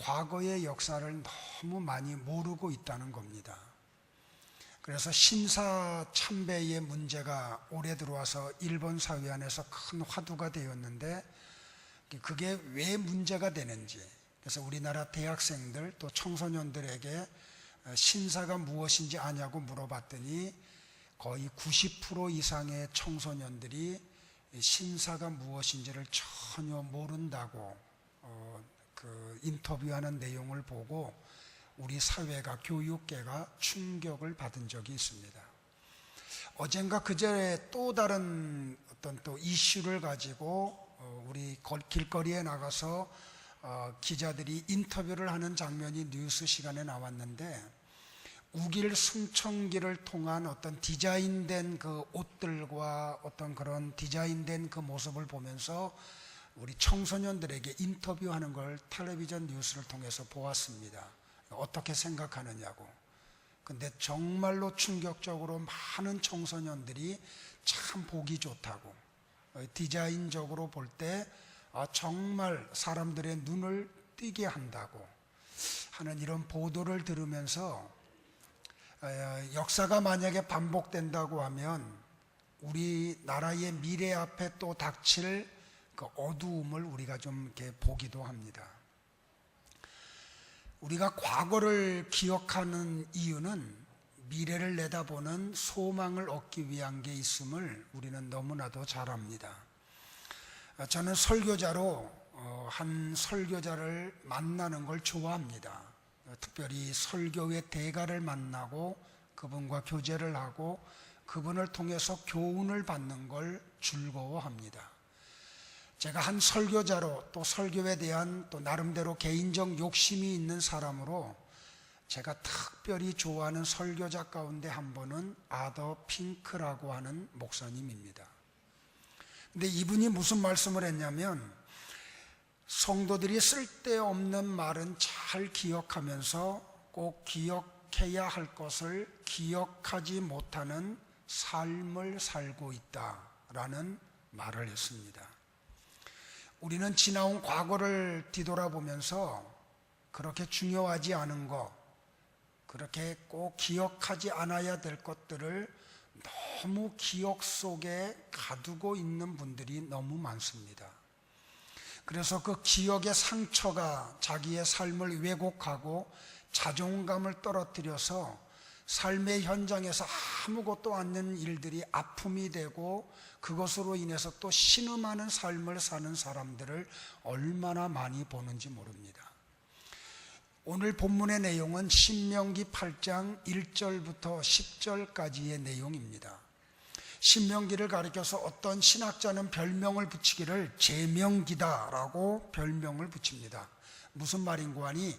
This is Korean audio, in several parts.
과거의 역사를 너무 많이 모르고 있다는 겁니다. 그래서 신사 참배의 문제가 올해 들어와서 일본 사회 안에서 큰 화두가 되었는데, 그게 왜 문제가 되는지, 그래서 우리나라 대학생들 또 청소년들에게 신사가 무엇인지 아냐고 물어봤더니 거의 90% 이상의 청소년들이 신사가 무엇인지를 전혀 모른다고 그 인터뷰하는 내용을 보고 우리 사회가, 교육계가 충격을 받은 적이 있습니다. 어젠가 그제 또 다른 어떤 또 이슈를 가지고 우리 길거리에 나가서 기자들이 인터뷰를 하는 장면이 뉴스 시간에 나왔는데, 우길 승천기를 통한 어떤 디자인된 그 옷들과 어떤 그런 디자인된 그 모습을 보면서 우리 청소년들에게 인터뷰하는 걸 텔레비전 뉴스를 통해서 보았습니다. 어떻게 생각하느냐고. 근데 정말로 충격적으로 많은 청소년들이 참 보기 좋다고, 디자인적으로 볼 때 정말 사람들의 눈을 띄게 한다고 하는 이런 보도를 들으면서, 역사가 만약에 반복된다고 하면 우리나라의 미래 앞에 또 닥칠 그 어두움을 우리가 좀 이렇게 보기도 합니다. 우리가 과거를 기억하는 이유는 미래를 내다보는 소망을 얻기 위한 게 있음을 우리는 너무나도 잘 압니다. 저는 설교자로 한 설교자를 만나는 걸 좋아합니다. 특별히 설교의 대가를 만나고 그분과 교제를 하고 그분을 통해서 교훈을 받는 걸 즐거워합니다. 제가 한 설교자로 또 설교에 대한 또 나름대로 개인적 욕심이 있는 사람으로 제가 특별히 좋아하는 설교자 가운데 한 분은 아더 핑크라고 하는 목사님입니다. 근데 이분이 무슨 말씀을 했냐면, 성도들이 쓸데없는 말은 잘 기억하면서 꼭 기억해야 할 것을 기억하지 못하는 삶을 살고 있다라는 말을 했습니다. 우리는 지나온 과거를 뒤돌아보면서 그렇게 중요하지 않은 것, 그렇게 꼭 기억하지 않아야 될 것들을 너무 기억 속에 가두고 있는 분들이 너무 많습니다. 그래서 그 기억의 상처가 자기의 삶을 왜곡하고 자존감을 떨어뜨려서 삶의 현장에서 아무것도 않는 일들이 아픔이 되고, 그것으로 인해서 또 신음하는 삶을 사는 사람들을 얼마나 많이 보는지 모릅니다. 오늘 본문의 내용은 신명기 8장 1절부터 10절까지의 내용입니다. 신명기를 가리켜서 어떤 신학자는 별명을 붙이기를 제명기다라고 별명을 붙입니다. 무슨 말인고 하니,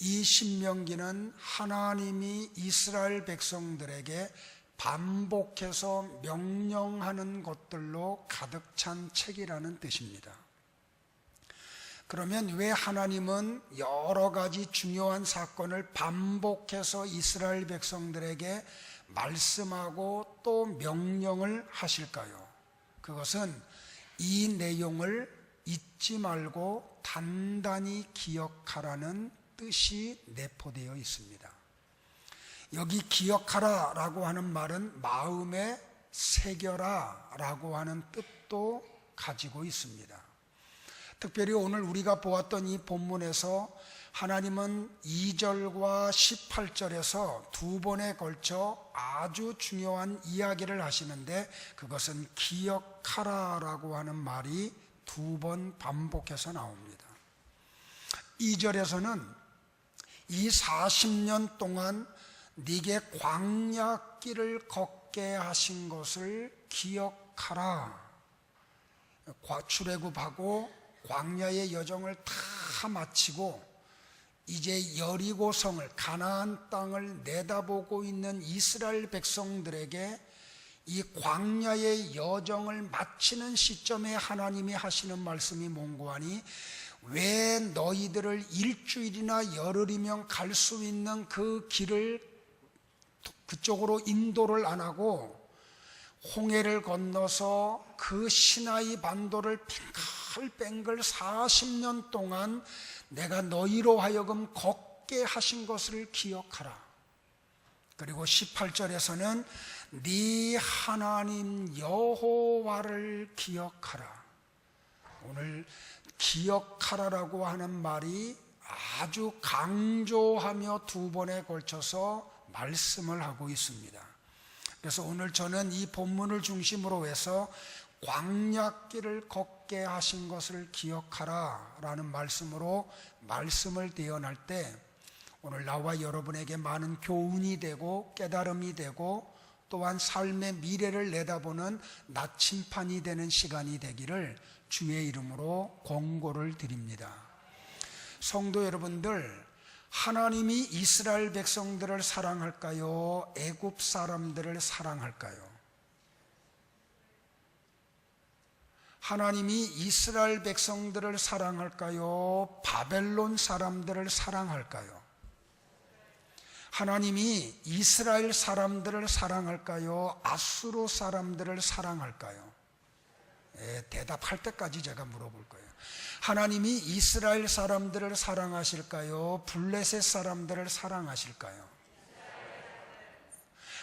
이 신명기는 하나님이 이스라엘 백성들에게 반복해서 명령하는 것들로 가득 찬 책이라는 뜻입니다. 그러면 왜 하나님은 여러 가지 중요한 사건을 반복해서 이스라엘 백성들에게 말씀하고 또 명령을 하실까요? 그것은 이 내용을 잊지 말고 단단히 기억하라는 뜻이 내포되어 있습니다. 여기 기억하라 라고 하는 말은 마음에 새겨라 라고 하는 뜻도 가지고 있습니다. 특별히 오늘 우리가 보았던 이 본문에서 하나님은 2절과 18절에서 두 번에 걸쳐 아주 중요한 이야기를 하시는데, 그것은 기억하라 라고 하는 말이 두 번 반복해서 나옵니다. 2절에서는 이 40년 동안 네게 광야 길을 걷게 하신 것을 기억하라. 출애굽하고 광야의 여정을 다 마치고 이제 여리고성을, 가나안 땅을 내다보고 있는 이스라엘 백성들에게 이 광야의 여정을 마치는 시점에 하나님이 하시는 말씀이 뭔고 하니, 왜 너희들을 일주일이나 열흘이면 갈 수 있는 그 길을 그쪽으로 인도를 안 하고 홍해를 건너서 그 시나이 반도를 뱅글뱅글 40년 동안 내가 너희로 하여금 걷게 하신 것을 기억하라. 그리고 18절에서는 네 하나님 여호와를 기억하라. 오늘 기억하라라고 하는 말이 아주 강조하며 두 번에 걸쳐서 말씀을 하고 있습니다. 그래서 오늘 저는 이 본문을 중심으로 해서 광야길을 걷게 하신 것을 기억하라 라는 말씀으로 말씀을 대언할 때 오늘 나와 여러분에게 많은 교훈이 되고 깨달음이 되고 또한 삶의 미래를 내다보는 나침판이 되는 시간이 되기를 주의 이름으로 권고를 드립니다. 성도 여러분들, 하나님이 이스라엘 백성들을 사랑할까요? 애굽 사람들을 사랑할까요? 하나님이 이스라엘 백성들을 사랑할까요? 바벨론 사람들을 사랑할까요? 하나님이 이스라엘 사람들을 사랑할까요? 아수르 사람들을 사랑할까요? 대답할 때까지 제가 물어볼 거예요. 하나님이 이스라엘 사람들을 사랑하실까요? 블레셋 사람들을 사랑하실까요?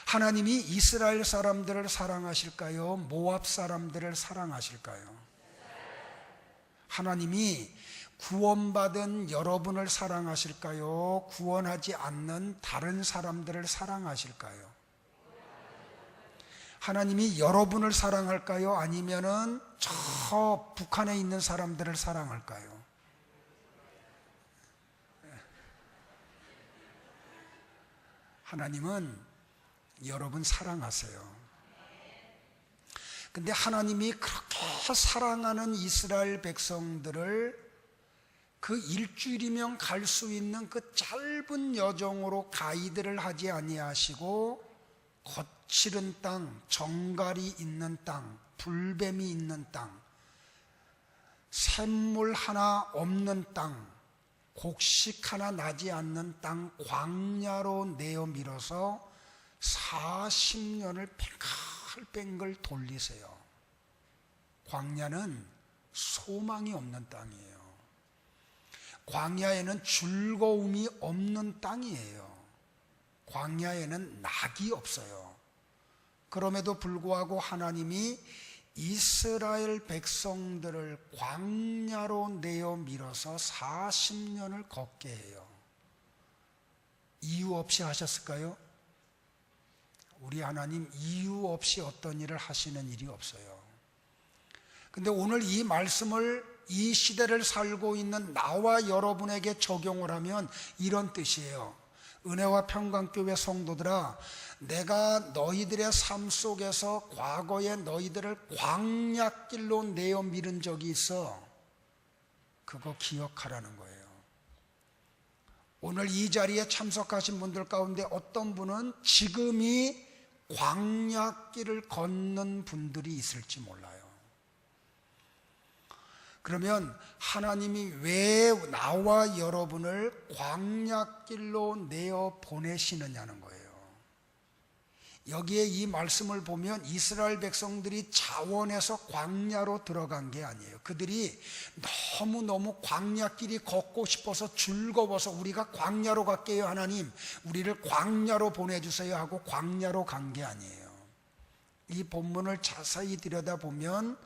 하나님이 이스라엘 사람들을 사랑하실까요? 모압 사람들을 사랑하실까요? 하나님이 구원받은 여러분을 사랑하실까요? 구원하지 않는 다른 사람들을 사랑하실까요? 하나님이 여러분을 사랑할까요? 아니면은 저 북한에 있는 사람들을 사랑할까요? 하나님은 여러분 사랑하세요. 근데 하나님이 그렇게 사랑하는 이스라엘 백성들을 그 일주일이면 갈 수 있는 그 짧은 여정으로 가이드를 하지 아니하시고 거칠은 땅, 정갈이 있는 땅, 불뱀이 있는 땅, 샘물 하나 없는 땅, 곡식 하나 나지 않는 땅 광야로 내어 밀어서 40년을 뱅글뱅글 돌리세요. 광야는 소망이 없는 땅이에요. 광야에는 즐거움이 없는 땅이에요. 광야에는 낙이 없어요. 그럼에도 불구하고 하나님이 이스라엘 백성들을 광야로 내어 밀어서 40년을 걷게 해요. 이유 없이 하셨을까요? 우리 하나님 이유 없이 어떤 일을 하시는 일이 없어요. 근데 오늘 이 말씀을 이 시대를 살고 있는 나와 여러분에게 적용을 하면 이런 뜻이에요. 은혜와 평강교회 성도들아, 내가 너희들의 삶 속에서 과거에 너희들을 광야길로 내어 밀은 적이 있어. 그거 기억하라는 거예요. 오늘 이 자리에 참석하신 분들 가운데 어떤 분은 지금이 광야길을 걷는 분들이 있을지 몰라요. 그러면 하나님이 왜 나와 여러분을 광야길로 내어 보내시느냐는 거예요. 여기에 이 말씀을 보면 이스라엘 백성들이 자원해서 광야로 들어간 게 아니에요. 그들이 너무너무 광야길이 걷고 싶어서 즐거워서 우리가 광야로 갈게요 하나님, 우리를 광야로 보내주세요 하고 광야로 간 게 아니에요. 이 본문을 자세히 들여다보면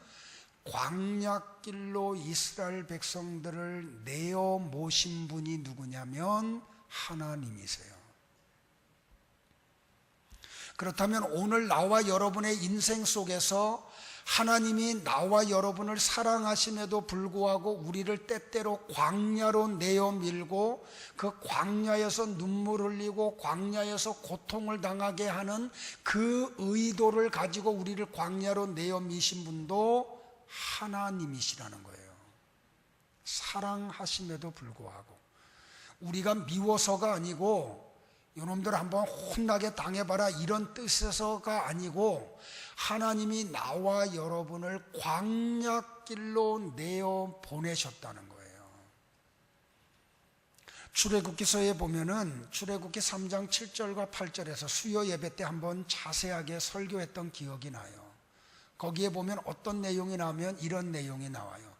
광야길로 이스라엘 백성들을 내어 모신 분이 누구냐면 하나님이세요. 그렇다면 오늘 나와 여러분의 인생 속에서 하나님이 나와 여러분을 사랑하심에도 불구하고 우리를 때때로 광야로 내어 밀고 그 광야에서 눈물 흘리고 광야에서 고통을 당하게 하는 그 의도를 가지고 우리를 광야로 내어 미신 분도 하나님이시라는 거예요. 사랑하심에도 불구하고 우리가 미워서가 아니고 이놈들 한번 혼나게 당해봐라 이런 뜻에서가 아니고 하나님이 나와 여러분을 광야길로 내어 보내셨다는 거예요. 출애굽기서에 보면은 출애굽기 3장 7절과 8절에서 수요 예배 때 한번 자세하게 설교했던 기억이 나요. 거기에 보면 어떤 내용이 나오면 이런 내용이 나와요.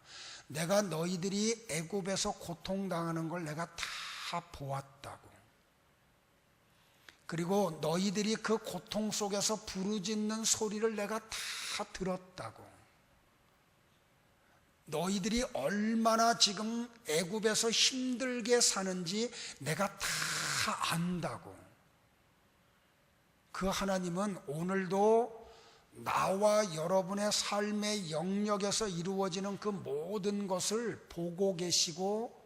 내가 너희들이 애굽에서 고통당하는 걸 내가 다 보았다고. 그리고 너희들이 그 고통 속에서 부르짖는 소리를 내가 다 들었다고. 너희들이 얼마나 지금 애굽에서 힘들게 사는지 내가 다 안다고. 그 하나님은 오늘도 나와 여러분의 삶의 영역에서 이루어지는 그 모든 것을 보고 계시고,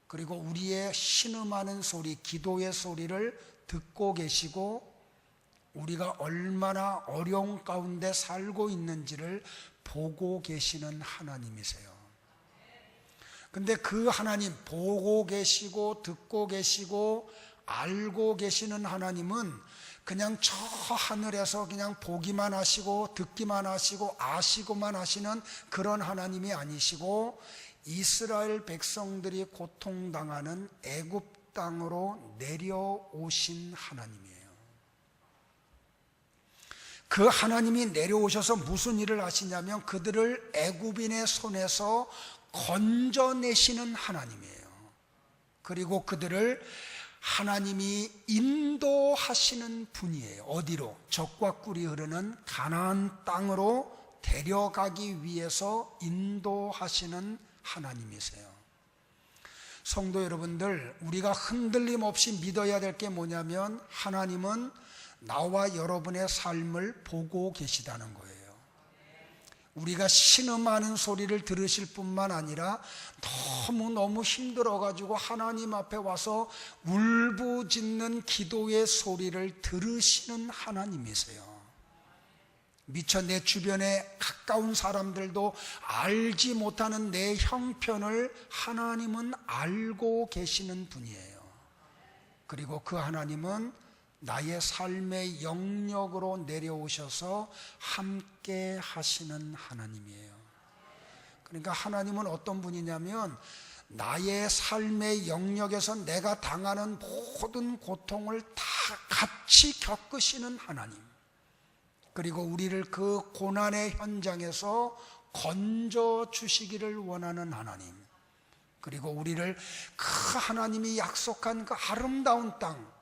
그리고 우리의 신음하는 소리, 기도의 소리를 듣고 계시고, 우리가 얼마나 어려운 가운데 살고 있는지를 보고 계시는 하나님이세요. 근데 그 하나님, 보고 계시고 듣고 계시고 알고 계시는 하나님은 그냥 저 하늘에서 그냥 보기만 하시고 듣기만 하시고 아시고만 하시는 그런 하나님이 아니시고, 이스라엘 백성들이 고통당하는 애굽 땅으로 내려오신 하나님이에요. 그 하나님이 내려오셔서 무슨 일을 하시냐면 그들을 애굽인의 손에서 건져내시는 하나님이에요. 그리고 그들을 하나님이 인도하시는 분이에요. 어디로? 적과 꿀이 흐르는 가나안 땅으로 데려가기 위해서 인도하시는 하나님이세요. 성도 여러분들, 우리가 흔들림 없이 믿어야 될 게 뭐냐면 하나님은 나와 여러분의 삶을 보고 계시다는 거예요. 우리가 신음하는 소리를 들으실 뿐만 아니라 너무너무 힘들어가지고 하나님 앞에 와서 울부짖는 기도의 소리를 들으시는 하나님이세요. 미처 내 주변에 가까운 사람들도 알지 못하는 내 형편을 하나님은 알고 계시는 분이에요. 그리고 그 하나님은 나의 삶의 영역으로 내려오셔서 함께 하시는 하나님이에요. 그러니까 하나님은 어떤 분이냐면 나의 삶의 영역에서 내가 당하는 모든 고통을 다 같이 겪으시는 하나님, 그리고 우리를 그 고난의 현장에서 건져주시기를 원하는 하나님, 그리고 우리를 그 하나님이 약속한 그 아름다운 땅,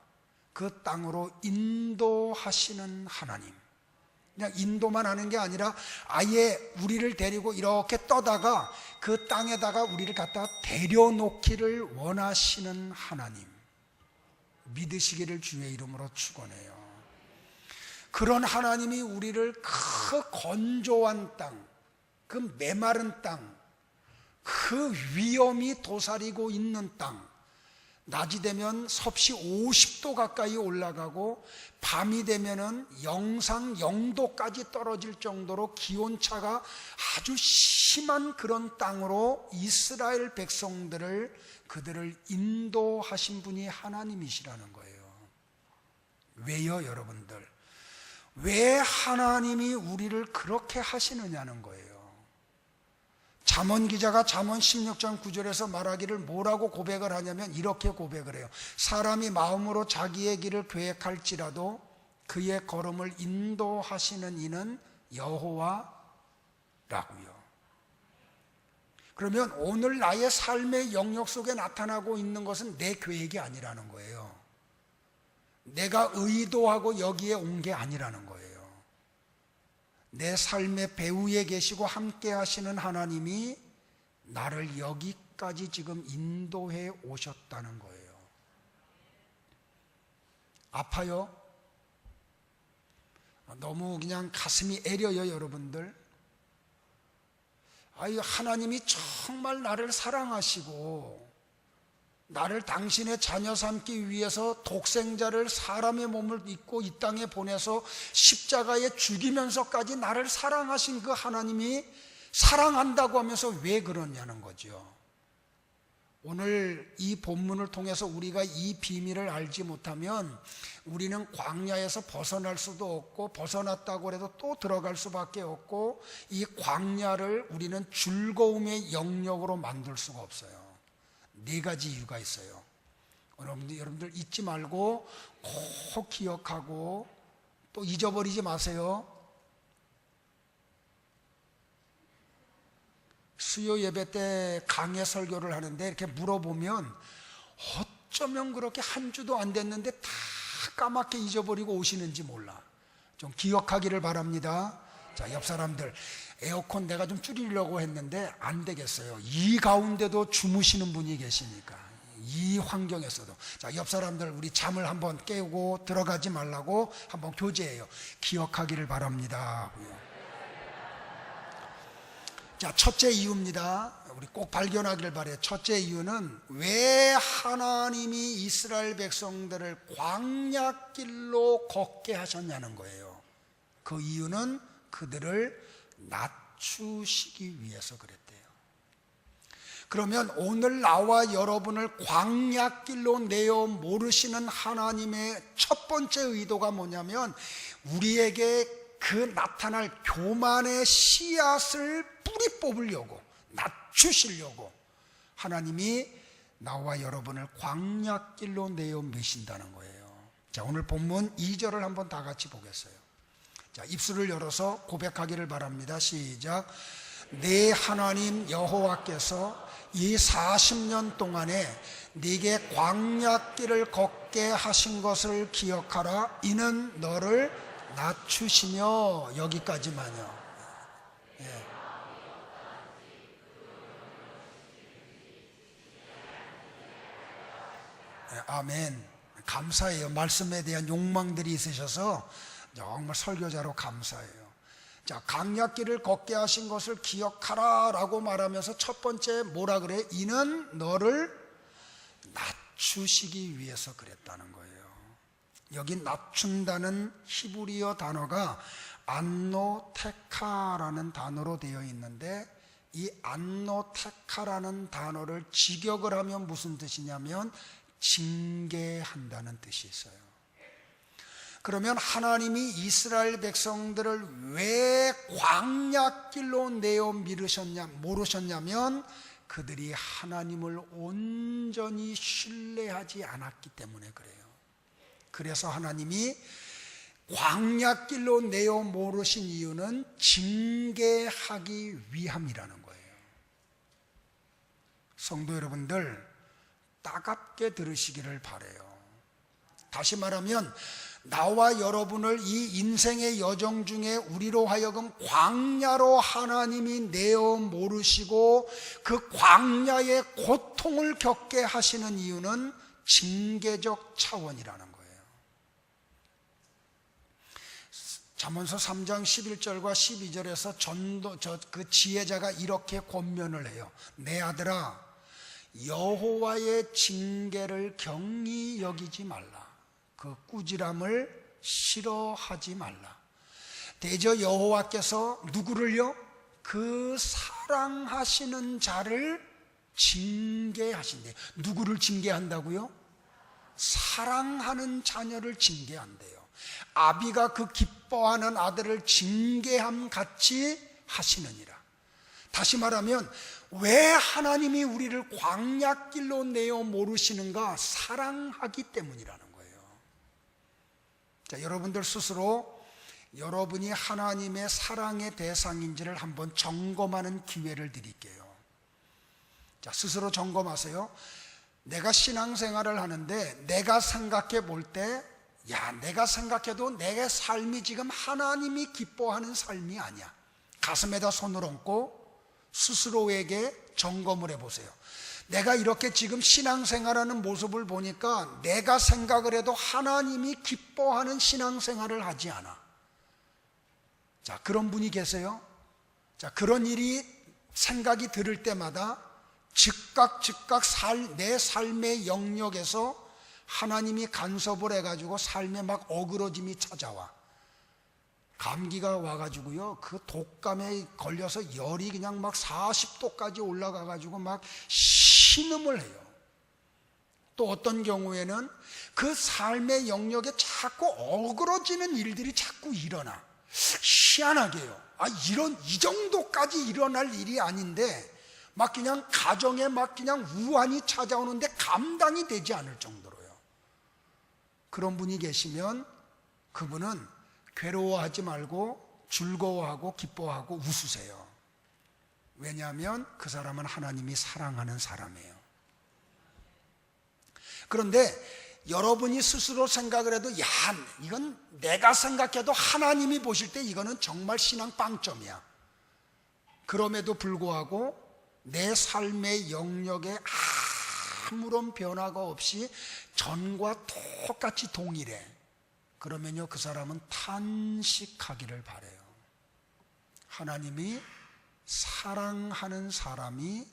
그 땅으로 인도하시는 하나님. 그냥 인도만 하는 게 아니라 아예 우리를 데리고 이렇게 떠다가 그 땅에다가 우리를 갖다가 데려놓기를 원하시는 하나님, 믿으시기를 주의 이름으로 축원해요. 그런 하나님이 우리를 그 건조한 땅, 그 메마른 땅, 그 위험이 도사리고 있는 땅, 낮이 되면 섭씨 50도 가까이 올라가고 밤이 되면은 영상 0도까지 떨어질 정도로 기온차가 아주 심한 그런 땅으로 이스라엘 백성들을, 그들을 인도하신 분이 하나님이시라는 거예요. 왜요, 여러분들? 왜 하나님이 우리를 그렇게 하시느냐는 거예요. 잠언 기자가 잠언 16장 9절에서 말하기를 뭐라고 고백을 하냐면 이렇게 고백을 해요. 사람이 마음으로 자기의 길을 계획할지라도 그의 걸음을 인도하시는 이는 여호와라고요. 그러면 오늘 나의 삶의 영역 속에 나타나고 있는 것은 내 계획이 아니라는 거예요. 내가 의도하고 여기에 온 게 아니라는 거예요. 내 삶의 배후에 계시고 함께 하시는 하나님이 나를 여기까지 지금 인도해 오셨다는 거예요. 아파요? 너무 그냥 가슴이 애려요, 여러분들. 아유, 하나님이 정말 나를 사랑하시고 나를 당신의 자녀 삼기 위해서 독생자를 사람의 몸을 입고 이 땅에 보내서 십자가에 죽이면서까지 나를 사랑하신 그 하나님이 사랑한다고 하면서 왜 그러냐는 거죠. 오늘 이 본문을 통해서 우리가 이 비밀을 알지 못하면 우리는 광야에서 벗어날 수도 없고, 벗어났다고 해도 또 들어갈 수밖에 없고, 이 광야를 우리는 즐거움의 영역으로 만들 수가 없어요. 네 가지 이유가 있어요. 여러분들 잊지 말고 꼭 기억하고 또 잊어버리지 마세요. 수요 예배 때 강해 설교를 하는데 이렇게 물어보면 어쩌면 그렇게 한 주도 안 됐는데 다 까맣게 잊어버리고 오시는지 몰라. 좀 기억하기를 바랍니다. 자, 옆 사람들, 에어컨 내가 좀 줄이려고 했는데 안 되겠어요. 이 가운데도 주무시는 분이 계시니까, 이 환경에서도. 자, 옆 사람들, 우리 잠을 한번 깨우고 들어가지 말라고 한번 교제해요. 기억하기를 바랍니다. 자, 첫째 이유입니다. 우리 꼭 발견하기를 바래요. 첫째 이유는 왜 하나님이 이스라엘 백성들을 광야길로 걷게 하셨냐는 거예요. 그 이유는 그들을 낮추시기 위해서 그랬대요. 그러면 오늘 나와 여러분을 광야길로 내어 모르시는 하나님의 첫 번째 의도가 뭐냐면, 우리에게 그 나타날 교만의 씨앗을 뿌리 뽑으려고, 낮추시려고 하나님이 나와 여러분을 광야길로 내어 미신다는 거예요. 자, 오늘 본문 2절을 한번 다 같이 보겠어요. 자, 입술을 열어서 고백하기를 바랍니다. 시작. 내 하나님 여호와께서 이 40년 동안에 네게 광야길을 걷게 하신 것을 기억하라. 이는 너를 낮추시며. 여기까지만요. 예. 아멘. 감사해요. 말씀에 대한 욕망들이 있으셔서 정말 설교자로 감사해요. 자, 광야길을 걷게 하신 것을 기억하라 라고 말하면서 첫 번째 뭐라 그래? 이는 너를 낮추시기 위해서 그랬다는 거예요. 여기 낮춘다는 히브리어 단어가 안노테카라는 단어로 되어 있는데, 이 안노테카라는 단어를 직역을 하면 무슨 뜻이냐면 징계한다는 뜻이 있어요. 그러면 하나님이 이스라엘 백성들을 왜 광야길로 내어 모르셨냐면 그들이 하나님을 온전히 신뢰하지 않았기 때문에 그래요. 그래서 하나님이 광야길로 내어 모르신 이유는 징계하기 위함이라는 거예요. 성도 여러분들, 따갑게 들으시기를 바라요. 다시 말하면 나와 여러분을 이 인생의 여정 중에 우리로 하여금 광야로 하나님이 내어 모르시고 그 광야의 고통을 겪게 하시는 이유는 징계적 차원이라는 거예요. 잠언서 3장 11절과 12절에서 그 지혜자가 이렇게 권면을 해요. 내 아들아, 여호와의 징계를 경히 여기지 말라. 그 꾸지람을 싫어하지 말라. 대저 여호와께서 누구를요? 그 사랑하시는 자를 징계하신대요. 누구를 징계한다고요? 사랑하는 자녀를 징계한대요. 아비가 그 기뻐하는 아들을 징계함 같이 하시느니라. 다시 말하면 왜 하나님이 우리를 광야길로 내어 모르시는가? 사랑하기 때문이라는 거예요. 자, 여러분들 스스로 여러분이 하나님의 사랑의 대상인지를 한번 점검하는 기회를 드릴게요. 자, 스스로 점검하세요. 내가 신앙생활을 하는데 내가 생각해 볼 때, 내가 생각해도 내 삶이 지금 하나님이 기뻐하는 삶이 아니야. 가슴에다 손을 얹고 스스로에게 점검을 해보세요. 내가 이렇게 지금 신앙생활하는 모습을 보니까 내가 생각을 해도 하나님이 기뻐하는 신앙생활을 하지 않아. 자, 그런 분이 계세요? 자, 그런 일이 생각이 들을 때마다 즉각 내 삶의 영역에서 하나님이 간섭을 해가지고 삶에 막 어그러짐이 찾아와. 감기가 와가지고요, 그 독감에 걸려서 열이 그냥 막 40도까지 올라가가지고 막 신음을 해요. 또 어떤 경우에는 그 삶의 영역에 자꾸 어그러지는 일들이 자꾸 일어나. 희한하게요. 이 정도까지 일어날 일이 아닌데 막 그냥 가정에 막 그냥 우환이 찾아오는데 감당이 되지 않을 정도로요. 그런 분이 계시면 그분은 괴로워하지 말고 즐거워하고 기뻐하고 웃으세요. 왜냐하면 그 사람은 하나님이 사랑하는 사람이에요. 그런데 여러분이 스스로 생각을 해도 야, 이건 내가 생각해도 하나님이 보실 때 이거는 정말 신앙 빵점이야. 그럼에도 불구하고 내 삶의 영역에 아무런 변화가 없이 전과 똑같이 동일해. 그러면요, 그 사람은 탄식하기를 바라요. 하나님이 사랑하는 사람이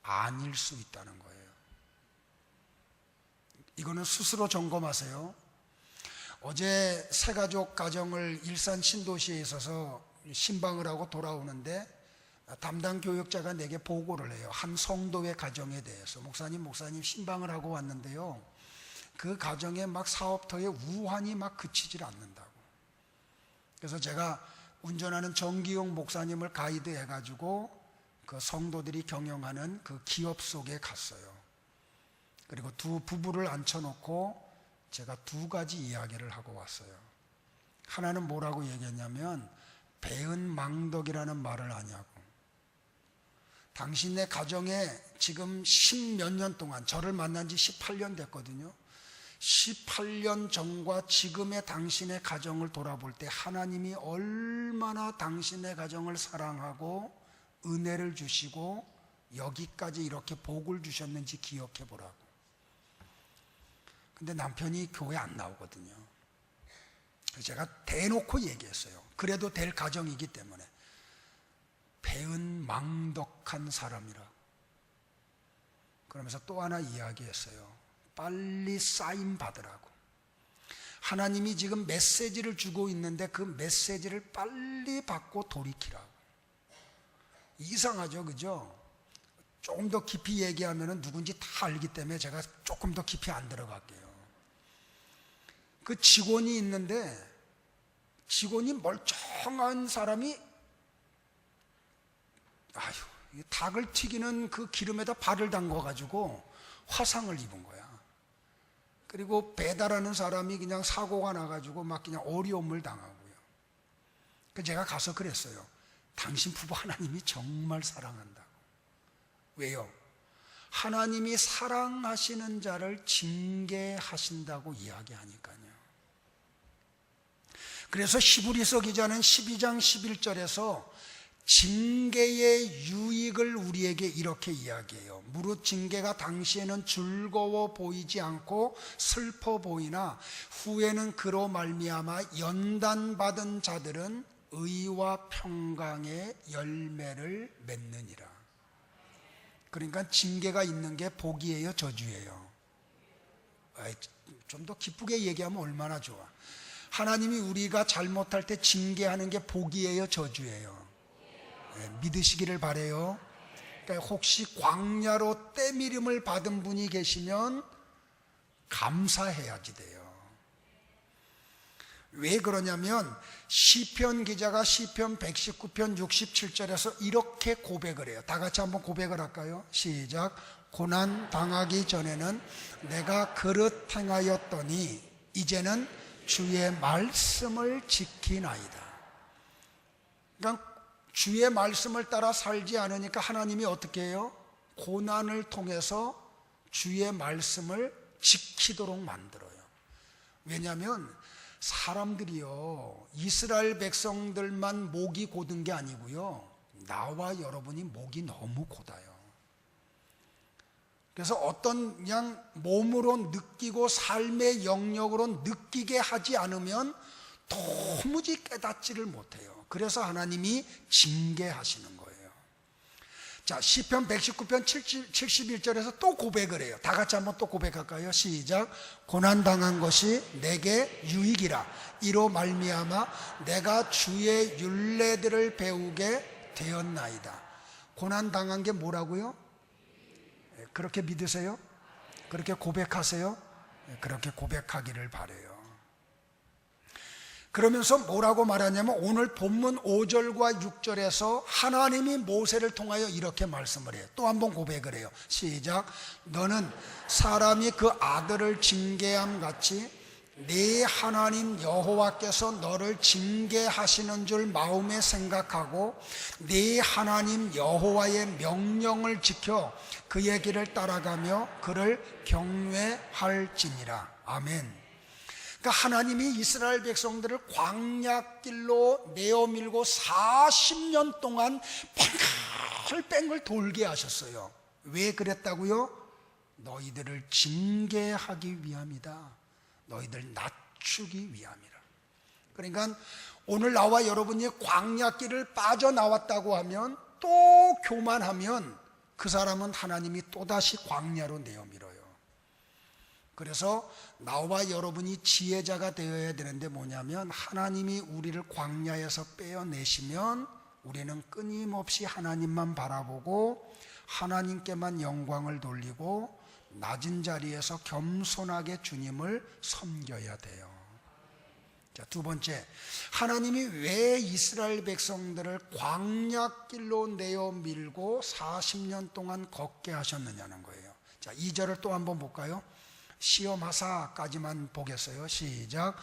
아닐 수 있다는 거예요. 이거는 스스로 점검하세요. 어제 새가족 가정을 일산 신도시에 있어서 신방을 하고 돌아오는데 담당 교역자가 내게 보고를 해요. 한 성도의 가정에 대해서. 목사님 신방을 하고 왔는데요, 그 가정에 막 사업터에 우환이 막 그치질 않는다고. 그래서 제가 운전하는 정기용 목사님을 가이드 해가지고 그 성도들이 경영하는 그 기업 속에 갔어요. 그리고 두 부부를 앉혀놓고 제가 두 가지 이야기를 하고 왔어요. 하나는 뭐라고 얘기했냐면, 배은 망덕이라는 말을 아냐고. 당신의 가정에 지금 10몇 년 동안, 저를 만난 지 18년 됐거든요. 18년 전과 지금의 당신의 가정을 돌아볼 때 하나님이 얼마나 당신의 가정을 사랑하고 은혜를 주시고 여기까지 이렇게 복을 주셨는지 기억해 보라고. 근데 남편이 교회 안 나오거든요. 그래서 제가 대놓고 얘기했어요. 그래도 될 가정이기 때문에. 배은 망덕한 사람이라. 그러면서 또 하나 이야기했어요. 빨리 사인 받으라고. 하나님이 지금 메시지를 주고 있는데 그 메시지를 빨리 받고 돌이키라고. 이상하죠, 그죠? 조금 더 깊이 얘기하면 누군지 다 알기 때문에 제가 조금 더 깊이 안 들어갈게요. 그 직원이 있는데, 직원이 멀쩡한 사람이 닭을 튀기는 그 기름에다 발을 담궈가지고 화상을 입은 거야. 그리고 배달하는 사람이 그냥 사고가 나가지고 막 그냥 어려움을 당하고요. 그래서 제가 가서 그랬어요. 당신 부부 하나님이 정말 사랑한다고. 왜요? 하나님이 사랑하시는 자를 징계하신다고 이야기하니까요. 그래서 히브리서 기자는 12장 11절에서 징계의 유익을 우리에게 이렇게 이야기해요. 무릇 징계가 당시에는 즐거워 보이지 않고 슬퍼 보이나 후에는 그로 말미암아 연단받은 자들은 의와 평강의 열매를 맺느니라. 그러니까 징계가 있는 게 복이에요, 저주예요? 좀 더 기쁘게 얘기하면 얼마나 좋아. 하나님이 우리가 잘못할 때 징계하는 게 복이에요, 저주예요? 믿으시기를 바라요. 그러니까 혹시 광야로 때미름을 받은 분이 계시면 감사해야지 돼요. 왜 그러냐면 시편 기자가 시편 119편 67절에서 이렇게 고백을 해요. 다 같이 한번 고백을 할까요? 시작. 고난 당하기 전에는 내가 그릇 행하였더니 이제는 주의 말씀을 지키나이다. 그러니까 주의 말씀을 따라 살지 않으니까 하나님이 어떻게 해요? 고난을 통해서 주의 말씀을 지키도록 만들어요. 왜냐하면 사람들이요, 이스라엘 백성들만 목이 고든 게 아니고요, 나와 여러분이 목이 너무 곧아요. 그래서 어떤 그냥 몸으로 느끼고 삶의 영역으로 느끼게 하지 않으면 도무지 깨닫지를 못해요. 그래서 하나님이 징계하시는 거예요. 자, 시편 119편 71절에서 또 고백을 해요. 다 같이 한번 또 고백할까요? 시작. 고난당한 것이 내게 유익이라. 이로 말미암아 내가 주의 율례들을 배우게 되었나이다. 고난당한 게 뭐라고요? 그렇게 믿으세요? 그렇게 고백하세요? 그렇게 고백하기를 바라요. 그러면서 뭐라고 말하냐면 오늘 본문 5절과 6절에서 하나님이 모세를 통하여 이렇게 말씀을 해요. 또 한 번 고백을 해요. 시작. 너는 사람이 그 아들을 징계함 같이 네 하나님 여호와께서 너를 징계하시는 줄 마음에 생각하고 네 하나님 여호와의 명령을 지켜 그의 길을 따라가며 그를 경외할지니라. 아멘. 그러니까 하나님이 이스라엘 백성들을 광야길로 내어밀고 40년 동안 뺑글뺑글 돌게 하셨어요. 왜 그랬다고요? 너희들을 징계하기 위함이다. 너희들 낮추기 위함이라. 그러니까 오늘 나와 여러분이 광야길을 빠져나왔다고 하면 또 교만하면 그 사람은 하나님이 또다시 광야로 내어밀어요. 그래서 나와 여러분이 지혜자가 되어야 되는데 뭐냐면 하나님이 우리를 광야에서 빼어내시면 우리는 끊임없이 하나님만 바라보고 하나님께만 영광을 돌리고 낮은 자리에서 겸손하게 주님을 섬겨야 돼요. 자, 두 번째, 하나님이 왜 이스라엘 백성들을 광야길로 내어 밀고 40년 동안 걷게 하셨느냐는 거예요. 자, 2절을 또 한번 볼까요? 시험하사까지만 보겠어요. 시작.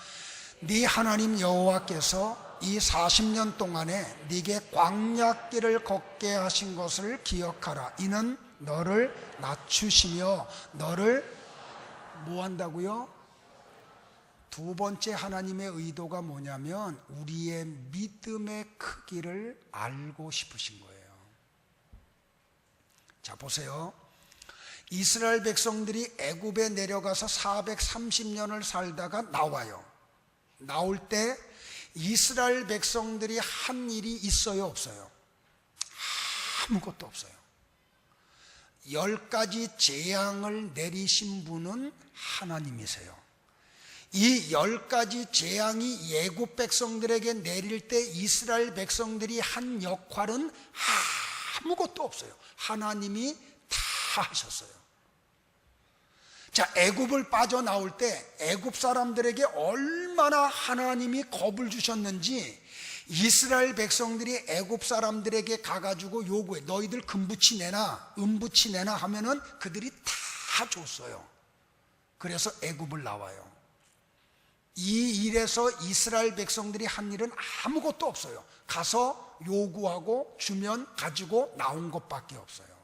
네 하나님 여호와께서 이 40년 동안에 네게 광야길을 걷게 하신 것을 기억하라. 이는 너를 낮추시며 너를 뭐 한다고요? 두 번째 하나님의 의도가 뭐냐면 우리의 믿음의 크기를 알고 싶으신 거예요. 자, 보세요. 이스라엘 백성들이 애굽에 내려가서 430년을 살다가 나와요. 나올 때 이스라엘 백성들이 한 일이 있어요, 없어요? 아무것도 없어요. 10가지 재앙을 내리신 분은 하나님이세요. 이 10가지 재앙이 애굽 백성들에게 내릴 때 이스라엘 백성들이 한 역할은 아무것도 없어요. 하나님이 다 하셨어요. 자, 애굽을 빠져나올 때 애굽 사람들에게 얼마나 하나님이 겁을 주셨는지 이스라엘 백성들이 애굽 사람들에게 가가지고 요구해. 너희들 금부치 내놔, 은부치 내놔 하면은 그들이 다 줬어요. 그래서 애굽을 나와요. 이 일에서 이스라엘 백성들이 한 일은 아무것도 없어요. 가서 요구하고 주면 가지고 나온 것밖에 없어요.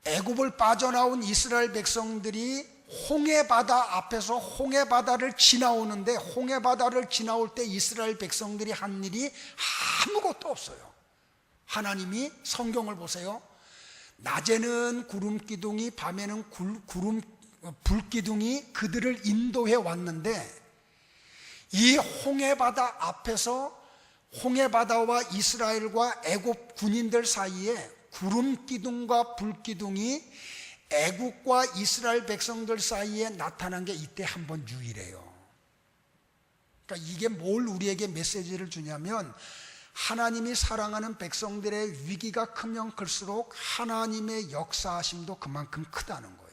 애굽을 빠져나온 이스라엘 백성들이 홍해바다 앞에서 홍해바다를 지나오는데 홍해바다를 지나올 때 이스라엘 백성들이 한 일이 아무것도 없어요. 하나님이 성경을 보세요. 낮에는 구름기둥이 밤에는 불기둥이 그들을 인도해 왔는데 이 홍해바다 앞에서 홍해바다와 이스라엘과 애굽 군인들 사이에 구름기둥과 불기둥이 애국과 이스라엘 백성들 사이에 나타난 게 이때 한 번 유일해요. 그러니까 이게 뭘 우리에게 메시지를 주냐면 하나님이 사랑하는 백성들의 위기가 크면 클수록 하나님의 역사하심도 그만큼 크다는 거예요.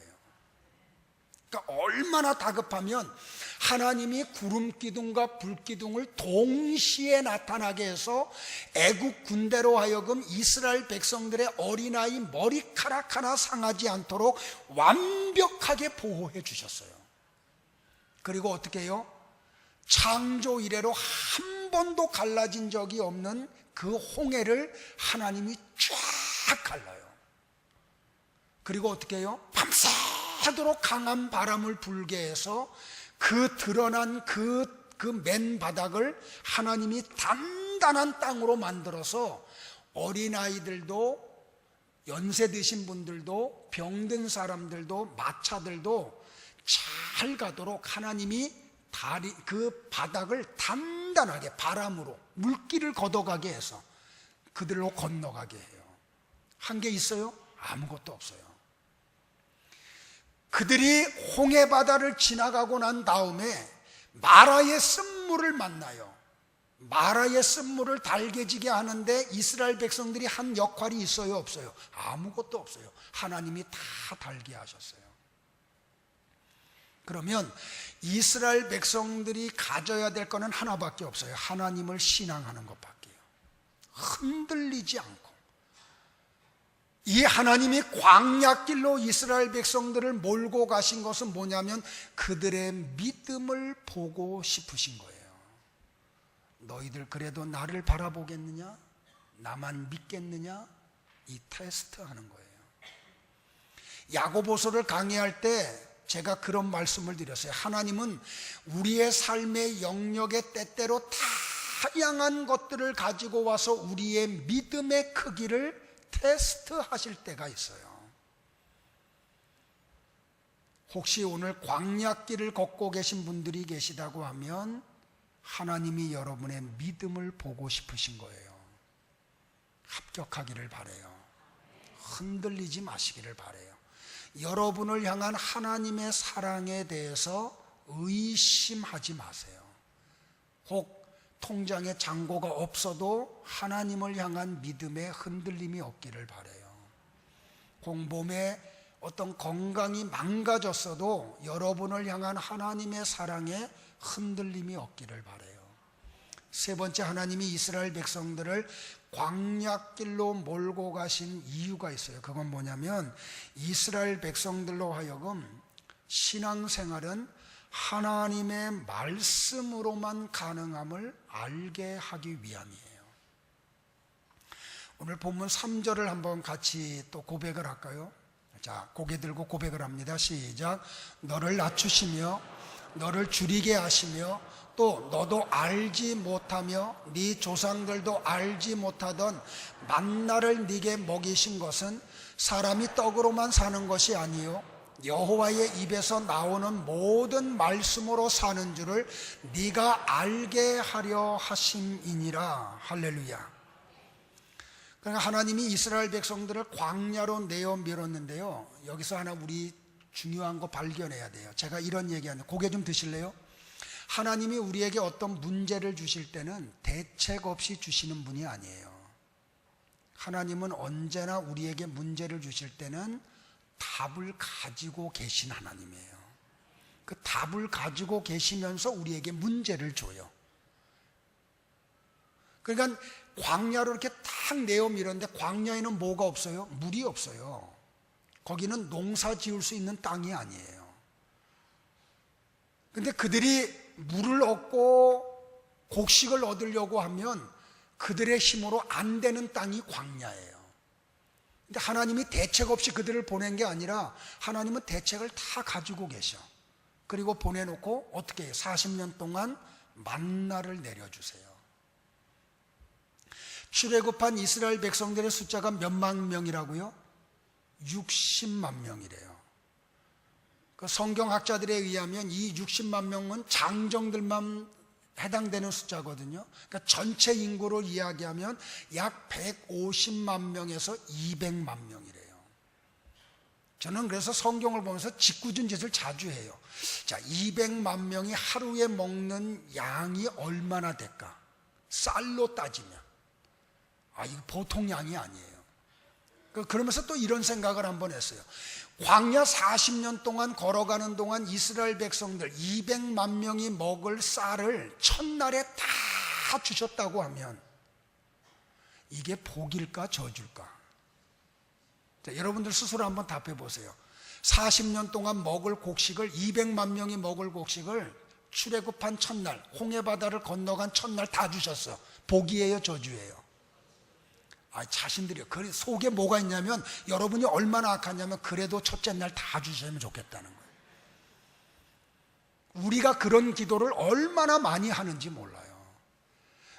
그러니까 얼마나 다급하면 하나님이 구름기둥과 불기둥을 동시에 나타나게 해서 애국 군대로 하여금 이스라엘 백성들의 어린아이 머리카락 하나 상하지 않도록 완벽하게 보호해 주셨어요. 그리고 어떻게 해요? 창조 이래로 한 번도 갈라진 적이 없는 그 홍해를 하나님이 쫙 갈라요. 그리고 어떻게 해요? 밤새도록 강한 바람을 불게 해서 그 드러난 그 맨바닥을 하나님이 단단한 땅으로 만들어서 어린아이들도 연세 드신 분들도 병든 사람들도 마차들도 잘 가도록 하나님이 그 바닥을 단단하게 바람으로 물기를 걷어가게 해서 그들로 건너가게 해요. 한 게 있어요? 아무것도 없어요. 그들이 홍해바다를 지나가고 난 다음에 마라의 쓴물을 만나요. 마라의 쓴물을 달개지게 하는데 이스라엘 백성들이 한 역할이 있어요, 없어요? 아무것도 없어요. 하나님이 다 달게 하셨어요. 그러면 이스라엘 백성들이 가져야 될 거는 하나밖에 없어요. 하나님을 신앙하는 것밖에요. 흔들리지 않고 이 하나님이 광야길로 이스라엘 백성들을 몰고 가신 것은 뭐냐면 그들의 믿음을 보고 싶으신 거예요. 너희들 그래도 나를 바라보겠느냐? 나만 믿겠느냐? 이 테스트 하는 거예요. 야고보서를 강의할 때 제가 그런 말씀을 드렸어요. 하나님은 우리의 삶의 영역에 때때로 다양한 것들을 가지고 와서 우리의 믿음의 크기를 테스트 하실 때가 있어요. 혹시 오늘 광야길을 걷고 계신 분들이 계시다고 하면 하나님이 여러분의 믿음을 보고 싶으신 거예요. 합격하기를 바라요. 흔들리지 마시기를 바라요. 여러분을 향한 하나님의 사랑에 대해서 의심하지 마세요. 혹 통장에 잔고가 없어도 하나님을 향한 믿음에 흔들림이 없기를 바라요. 몸에 어떤 건강이 망가졌어도 여러분을 향한 하나님의 사랑에 흔들림이 없기를 바라요. 세 번째, 하나님이 이스라엘 백성들을 광야길로 몰고 가신 이유가 있어요. 그건 뭐냐면 이스라엘 백성들로 하여금 신앙생활은 하나님의 말씀으로만 가능함을 알게 하기 위함이에요. 오늘 본문 3절을 한번 같이 또 고백을 할까요? 자, 고개 들고 고백을 합니다. 시작. 너를 낮추시며 너를 줄이게 하시며 또 너도 알지 못하며 네 조상들도 알지 못하던 만나를 네게 먹이신 것은 사람이 떡으로만 사는 것이 아니요 여호와의 입에서 나오는 모든 말씀으로 사는 줄을 네가 알게 하려 하심이니라. 할렐루야. 그러니까 하나님이 이스라엘 백성들을 광야로 내어 밀었는데요, 여기서 하나 우리 중요한 거 발견해야 돼요. 제가 이런 얘기하는데 고개 좀 드실래요? 하나님이 우리에게 어떤 문제를 주실 때는 대책 없이 주시는 분이 아니에요. 하나님은 언제나 우리에게 문제를 주실 때는 답을 가지고 계신 하나님이에요. 그 답을 가지고 계시면서 우리에게 문제를 줘요. 그러니까 광야로 이렇게 탁 내어 밀었는데 광야에는 뭐가 없어요? 물이 없어요. 거기는 농사 지을 수 있는 땅이 아니에요. 근데 그들이 물을 얻고 곡식을 얻으려고 하면 그들의 힘으로 안 되는 땅이 광야예요. 근데 하나님이 대책 없이 그들을 보낸 게 아니라 하나님은 대책을 다 가지고 계셔. 그리고 보내놓고 어떻게 해요? 40년 동안 만나를 내려주세요. 출애굽한 이스라엘 백성들의 숫자가 몇만 명이라고요? 60만 명이래요. 그 성경학자들에 의하면 이 60만 명은 장정들만 해당되는 숫자거든요. 그러니까 전체 인구를 이야기하면 약 150만 명에서 200만 명이래요. 저는 그래서 성경을 보면서 짓궂은 짓을 자주 해요. 자, 200만 명이 하루에 먹는 양이 얼마나 될까? 쌀로 따지면 이거 보통 양이 아니에요. 그러면서 또 이런 생각을 한번 했어요. 광야 40년 동안 걸어가는 동안 이스라엘 백성들 200만 명이 먹을 쌀을 첫날에 다 주셨다고 하면 이게 복일까 저주일까? 자, 여러분들 스스로 한번 답해 보세요. 40년 동안 먹을 곡식을 200만 명이 먹을 곡식을 출애굽한 첫날 홍해바다를 건너간 첫날 다 주셨어. 복이에요 저주예요? 자신들이 그 속에 뭐가 있냐면 여러분이 얼마나 악하냐면 그래도 첫째 날 다 주시면 좋겠다는 거예요. 우리가 그런 기도를 얼마나 많이 하는지 몰라요.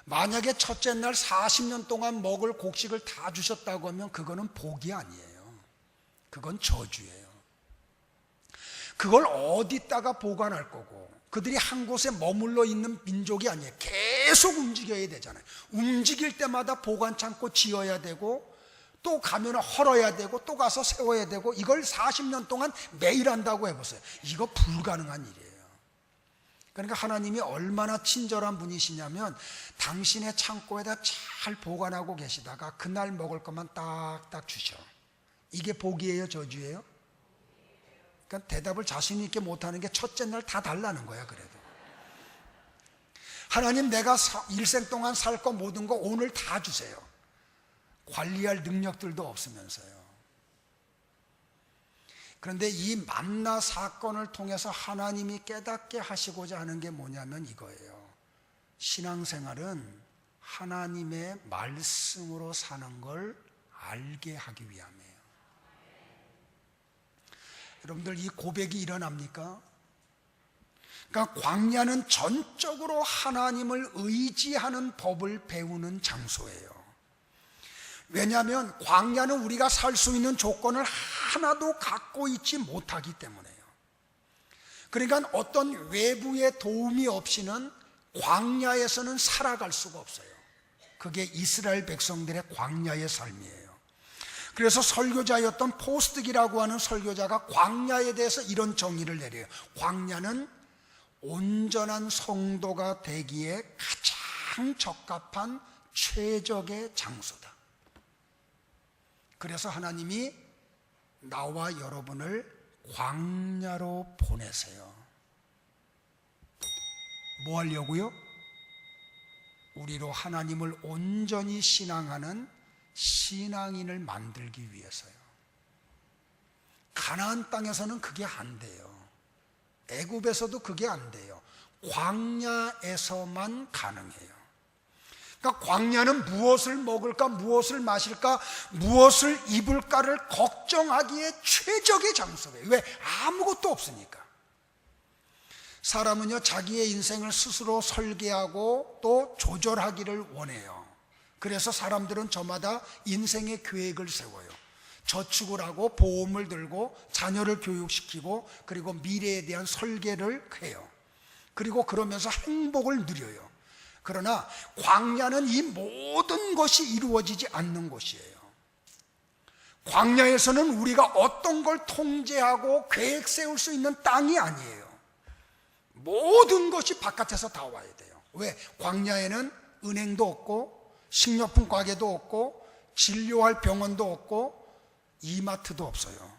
만약에 첫째 날 40년 동안 먹을 곡식을 다 주셨다고 하면 그거는 복이 아니에요. 그건 저주예요. 그걸 어디다가 보관할 거고, 그들이 한 곳에 머물러 있는 민족이 아니에요. 계속 움직여야 되잖아요. 움직일 때마다 보관 창고 지어야 되고 또 가면 헐어야 되고 또 가서 세워야 되고, 이걸 40년 동안 매일 한다고 해보세요. 이거 불가능한 일이에요. 그러니까 하나님이 얼마나 친절한 분이시냐면 당신의 창고에다 잘 보관하고 계시다가 그날 먹을 것만 딱딱 주셔. 이게 복이에요 저주예요? 그러니까 대답을 자신 있게 못하는 게 첫째 날 다 달라는 거야. 그래도 하나님, 내가 일생 동안 살 거 모든 거 오늘 다 주세요. 관리할 능력들도 없으면서요. 그런데 이 만나 사건을 통해서 하나님이 깨닫게 하시고자 하는 게 뭐냐면 이거예요. 신앙생활은 하나님의 말씀으로 사는 걸 알게 하기 위함이에요. 여러분들 이 고백이 일어납니까? 그러니까 광야는 전적으로 하나님을 의지하는 법을 배우는 장소예요. 왜냐하면 광야는 우리가 살 수 있는 조건을 하나도 갖고 있지 못하기 때문에요. 그러니까 어떤 외부의 도움이 없이는 광야에서는 살아갈 수가 없어요. 그게 이스라엘 백성들의 광야의 삶이에요. 그래서 설교자였던 포스트기라고 하는 설교자가 광야에 대해서 이런 정의를 내려요. 광야는 온전한 성도가 되기에 가장 적합한 최적의 장소다. 그래서 하나님이 나와 여러분을 광야로 보내세요. 뭐 하려고요? 우리로 하나님을 온전히 신앙하는 신앙인을 만들기 위해서요. 가나안 땅에서는 그게 안 돼요. 애굽에서도 그게 안 돼요. 광야에서만 가능해요. 그러니까 광야는 무엇을 먹을까, 무엇을 마실까, 무엇을 입을까를 걱정하기에 최적의 장소예요. 왜? 아무것도 없으니까. 사람은요, 자기의 인생을 스스로 설계하고 또 조절하기를 원해요. 그래서 사람들은 저마다 인생의 계획을 세워요. 저축을 하고 보험을 들고 자녀를 교육시키고 그리고 미래에 대한 설계를 해요. 그리고 그러면서 행복을 누려요. 그러나 광야는 이 모든 것이 이루어지지 않는 곳이에요. 광야에서는 우리가 어떤 걸 통제하고 계획 세울 수 있는 땅이 아니에요. 모든 것이 바깥에서 다 와야 돼요. 왜? 광야에는 은행도 없고 식료품 가게도 없고 진료할 병원도 없고 이마트도 없어요.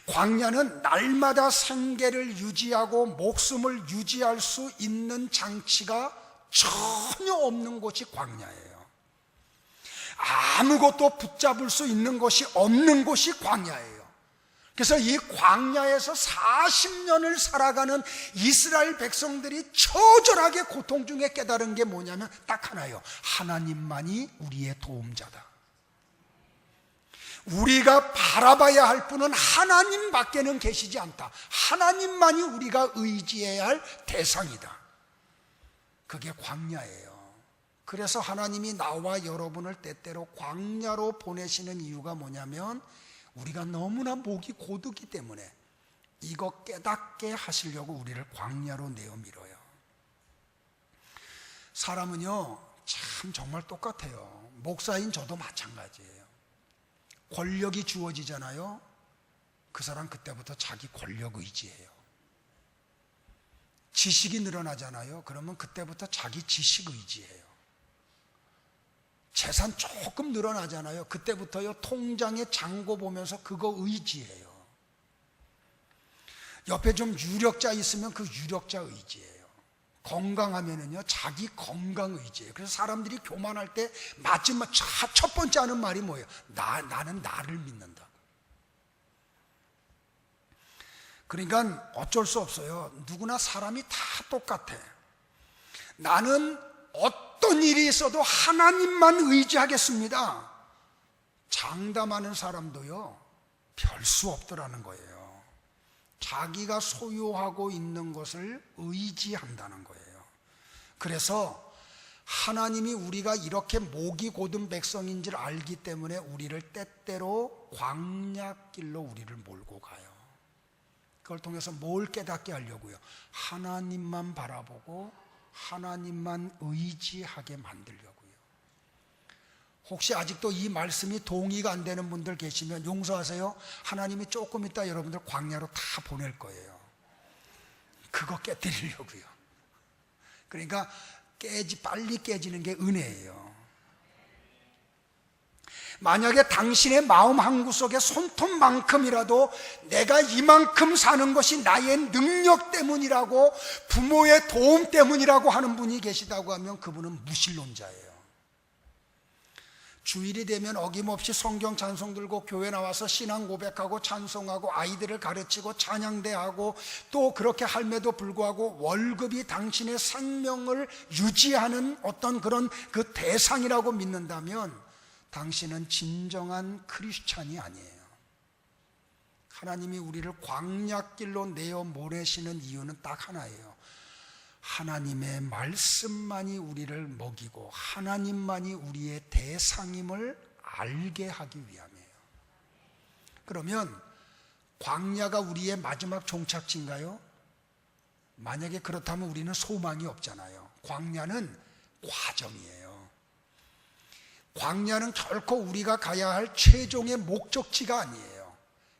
광야는 날마다 생계를 유지하고 목숨을 유지할 수 있는 장치가 전혀 없는 곳이 광야예요. 아무것도 붙잡을 수 있는 것이 없는 곳이 광야예요. 그래서 이 광야에서 40년을 살아가는 이스라엘 백성들이 처절하게 고통 중에 깨달은 게 뭐냐면 딱 하나예요. 하나님만이 우리의 도움자다. 우리가 바라봐야 할 분은 하나님밖에는 계시지 않다. 하나님만이 우리가 의지해야 할 대상이다. 그게 광야예요. 그래서 하나님이 나와 여러분을 때때로 광야로 보내시는 이유가 뭐냐면 우리가 너무나 목이 고두기 때문에 이거 깨닫게 하시려고 우리를 광야로 내어 밀어요. 사람은요, 참 정말 똑같아요. 목사인 저도 마찬가지예요. 권력이 주어지잖아요. 그 사람 그때부터 자기 권력 의지예요. 지식이 늘어나잖아요. 그러면 그때부터 자기 지식 의지예요. 재산 조금 늘어나잖아요. 그때부터요 통장에 잔고 보면서 그거 의지예요. 옆에 좀 유력자 있으면 그 유력자 의지예요. 건강하면은요 자기 건강 의지예요. 그래서 사람들이 교만할 때 마지막 첫 번째 하는 말이 뭐예요? 나는 나를 믿는다. 그러니까 어쩔 수 없어요. 누구나 사람이 다 똑같아. 나는 어떤 일이 있어도 하나님만 의지하겠습니다. 장담하는 사람도요 별 수 없더라는 거예요. 자기가 소유하고 있는 것을 의지한다는 거예요. 그래서 하나님이 우리가 이렇게 목이 고든 백성인 줄 알기 때문에 우리를 때때로 광야길로 우리를 몰고 가요. 그걸 통해서 뭘 깨닫게 하려고요? 하나님만 바라보고 하나님만 의지하게 만들려고요. 혹시 아직도 이 말씀이 동의가 안 되는 분들 계시면 용서하세요. 하나님이 조금 있다 여러분들 광야로 다 보낼 거예요. 그거 깨뜨리려고요. 그러니까 빨리 깨지는 게 은혜예요. 만약에 당신의 마음 한구석에 손톱만큼이라도 내가 이만큼 사는 것이 나의 능력 때문이라고 부모의 도움 때문이라고 하는 분이 계시다고 하면 그분은 무신론자예요. 주일이 되면 어김없이 성경 찬송 들고 교회 나와서 신앙 고백하고 찬송하고 아이들을 가르치고 찬양대하고 또 그렇게 할매도 불구하고 월급이 당신의 생명을 유지하는 어떤 그런 그 대상이라고 믿는다면 당신은 진정한 크리스찬이 아니에요. 하나님이 우리를 광야길로 내어 보내시는 이유는 딱 하나예요. 하나님의 말씀만이 우리를 먹이고 하나님만이 우리의 대상임을 알게 하기 위함이에요. 그러면 광야가 우리의 마지막 종착지인가요? 만약에 그렇다면 우리는 소망이 없잖아요. 광야는 과정이에요. 광야는 결코 우리가 가야 할 최종의 목적지가 아니에요.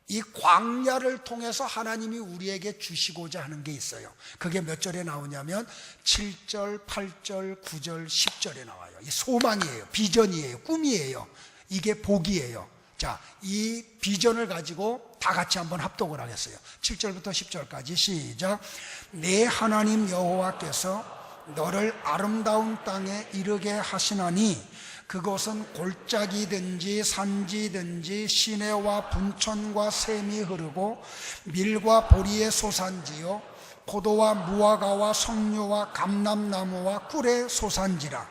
이 광야를 통해서 하나님이 우리에게 주시고자 하는 게 있어요. 그게 몇 절에 나오냐면 7절, 8절, 9절, 10절에 나와요. 이 소망이에요. 비전이에요. 꿈이에요. 이게 복이에요. 자, 이 비전을 가지고 다 같이 한번 합독을 하겠어요. 7절부터 10절까지 시작. 내 하나님 여호와께서 너를 아름다운 땅에 이르게 하시나니 그곳은 골짜기든지 산지든지 시내와 분천과 샘이 흐르고 밀과 보리의 소산지요 포도와 무화과와 석류와 감람나무와 꿀의 소산지라.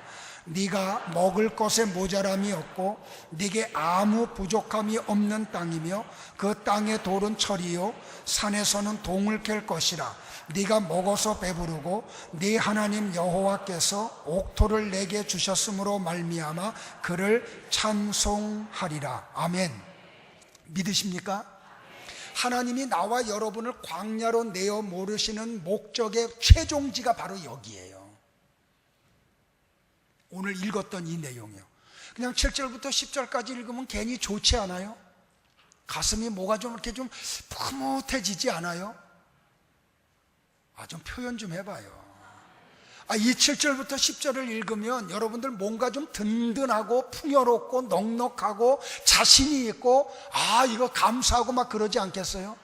네가 먹을 것에 모자람이 없고 네게 아무 부족함이 없는 땅이며 그 땅의 돌은 철이요 산에서는 동을 캘 것이라. 네가 먹어서 배부르고 네 하나님 여호와께서 옥토를 내게 주셨으므로 말미암아 그를 찬송하리라. 아멘. 믿으십니까? 하나님이 나와 여러분을 광야로 내어 모르시는 목적의 최종지가 바로 여기에요. 오늘 읽었던 이 내용이요. 그냥 7절부터 10절까지 읽으면 괜히 좋지 않아요? 가슴이 뭐가 좀 이렇게 좀 푸뭇해지지 않아요? 좀 표현 좀 해봐요. 이 7절부터 10절을 읽으면 여러분들 뭔가 좀 든든하고 풍요롭고 넉넉하고 자신이 있고 이거 감사하고 막 그러지 않겠어요?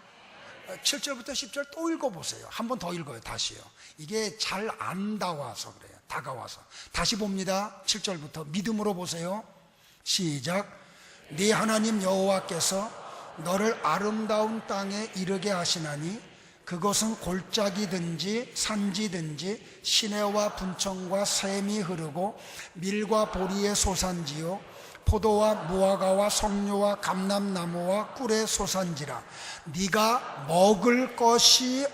7절부터 10절 또 읽어보세요. 한 번 더 읽어요. 다시요. 이게 잘 안 다가와서 그래요. 다가와서 다시 봅니다. 7절부터 믿음으로 보세요. 시작. 네 하나님 여호와께서 너를 아름다운 땅에 이르게 하시나니 그것은 골짜기든지 산지든지 시내와 분천과 샘이 흐르고 밀과 보리의 소산지요 포도와 무화과와 석류와 감람나무와 꿀의 소산지라. 네가 먹을 것이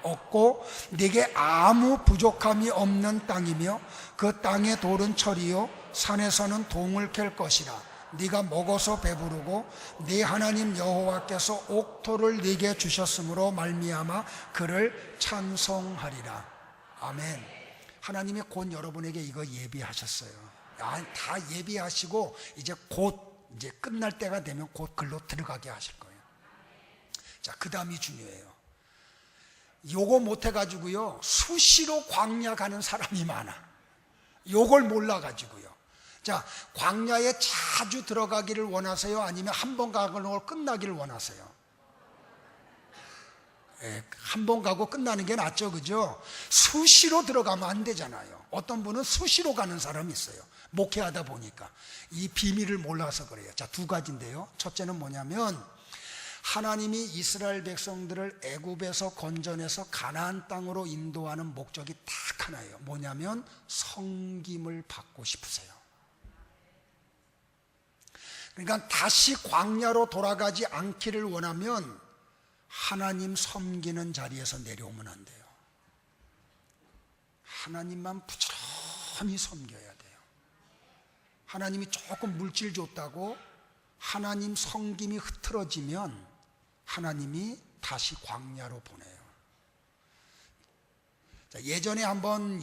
없고 네게 아무 부족함이 없는 땅이며 그 땅의 돌은 철이요 산에서는 동을 캘 것이라. 네가 먹어서 배부르고 네 하나님 여호와께서 옥토를 네게 주셨으므로 말미암아 그를 찬송하리라. 아멘. 하나님이 곧 여러분에게 이거 예비하셨어요. 다 예비하시고 이제 끝날 때가 되면 곧 글로 들어가게 하실 거예요. 자, 그 다음이 중요해요. 요거 못해가지고요 수시로 광야 가는 사람이 많아. 요걸 몰라가지고요. 자, 광야에 자주 들어가기를 원하세요? 아니면 한 번 가고 끝나기를 원하세요? 한 번 가고 끝나는 게 낫죠, 그죠? 수시로 들어가면 안 되잖아요. 어떤 분은 수시로 가는 사람이 있어요. 목회하다 보니까 이 비밀을 몰라서 그래요. 자, 두 가지인데요. 첫째는 뭐냐면 하나님이 이스라엘 백성들을 애굽에서 건져내서 가나안 땅으로 인도하는 목적이 딱 하나예요. 뭐냐면 섬김을 받고 싶으세요. 그러니까 다시 광야로 돌아가지 않기를 원하면 하나님 섬기는 자리에서 내려오면 안 돼요. 하나님만 부지런히 섬겨야 돼요. 하나님이 조금 물질 줬다고 하나님 섬김이 흐트러지면 하나님이 다시 광야로 보내요. 자, 예전에 한번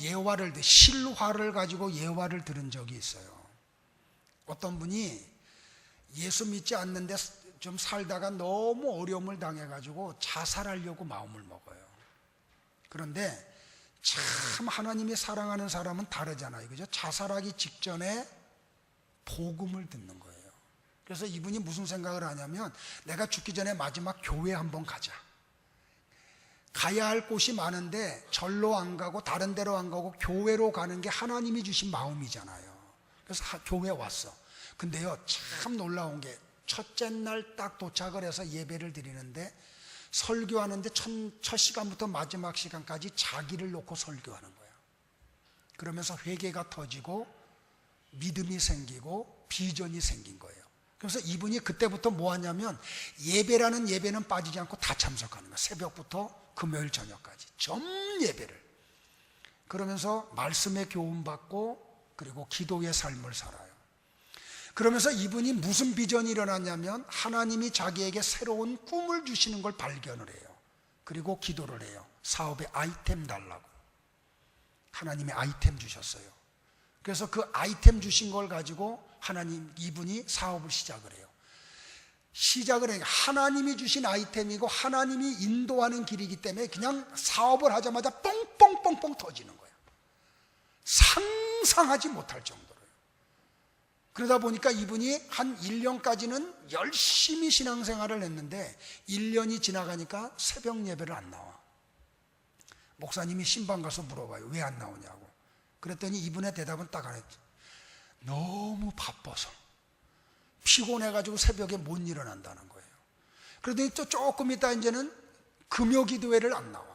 실화를 가지고 예화를 들은 적이 있어요. 어떤 분이 예수 믿지 않는데 좀 살다가 너무 어려움을 당해가지고 자살하려고 마음을 먹어요. 그런데 참 하나님이 사랑하는 사람은 다르잖아요. 그죠? 자살하기 직전에 복음을 듣는 거예요. 그래서 이분이 무슨 생각을 하냐면 내가 죽기 전에 마지막 교회 한번 가자. 가야 할 곳이 많은데 절로 안 가고 다른 데로 안 가고 교회로 가는 게 하나님이 주신 마음이잖아요. 그래서 교회 왔어. 근데요, 참 놀라운 게 첫째 날 딱 도착을 해서 예배를 드리는데 설교하는데 첫 시간부터 마지막 시간까지 자기를 놓고 설교하는 거예요. 그러면서 회개가 터지고 믿음이 생기고 비전이 생긴 거예요. 그래서 이분이 그때부터 뭐 하냐면 예배라는 예배는 빠지지 않고 다 참석하는 거예요. 새벽부터 금요일 저녁까지 전 예배를. 그러면서 말씀의 교훈 받고 그리고 기도의 삶을 살아요. 그러면서 이분이 무슨 비전이 일어났냐면 하나님이 자기에게 새로운 꿈을 주시는 걸 발견을 해요. 그리고 기도를 해요. 사업에 아이템 달라고. 하나님이 아이템 주셨어요. 그래서 그 아이템 주신 걸 가지고 이분이 사업을 시작을 해요. 시작을 해요. 하나님이 주신 아이템이고 하나님이 인도하는 길이기 때문에 그냥 사업을 하자마자 뻥뻥뻥뻥 터지는 거예요. 상상하지 못할 정도로요. 그러다 보니까 이분이 한 1년까지는 열심히 신앙생활을 했는데 1년이 지나가니까 새벽 예배를 안 나와. 목사님이 신방 가서 물어봐요. 왜 안 나오냐고. 그랬더니 이분의 대답은 딱 하나 했죠. 너무 바빠서 피곤해가지고 새벽에 못 일어난다는 거예요. 그러더니 또 조금 있다 이제는 금요 기도회를 안 나와.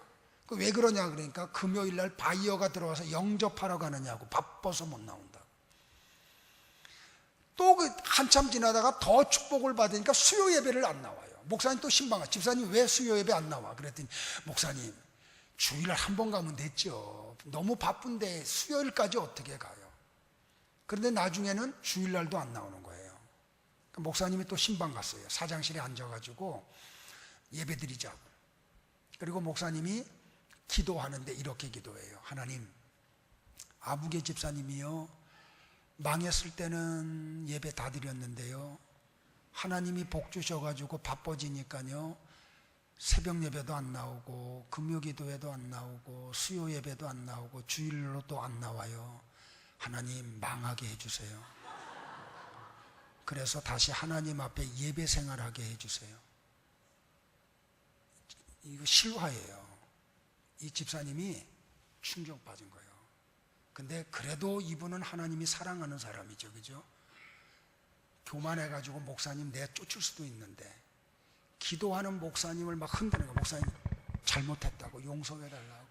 왜 그러냐 그러니까 금요일 날 바이어가 들어와서 영접하러 가느냐고 바빠서 못 나온다. 또 한참 지나다가 더 축복을 받으니까 수요 예배를 안 나와요. 목사님 또 신방가 집사님 왜 수요 예배 안 나와? 그랬더니 목사님 주일날 한 번 가면 됐죠. 너무 바쁜데 수요일까지 어떻게 가요? 그런데 나중에는 주일날도 안 나오는 거예요. 목사님이 또 신방 갔어요. 사장실에 앉아가지고 예배 드리자고. 그리고 목사님이 기도하는데 이렇게 기도해요. 하나님, 아부개 집사님이요, 망했을 때는 예배 다 드렸는데요, 하나님이 복 주셔가지고 바빠지니까요 새벽 예배도 안 나오고 금요 기도회도 안 나오고 수요 예배도 안 나오고 주일로도 안 나와요. 하나님 망하게 해주세요. 그래서 다시 하나님 앞에 예배 생활하게 해주세요. 이거 실화예요. 이 집사님이 충격받은 거예요. 근데 그래도 이분은 하나님이 사랑하는 사람이죠. 그죠? 교만해가지고 목사님 내 쫓을 수도 있는데 기도하는 목사님을 막 흔드는 거예요. 목사님 잘못했다고 용서해달라고,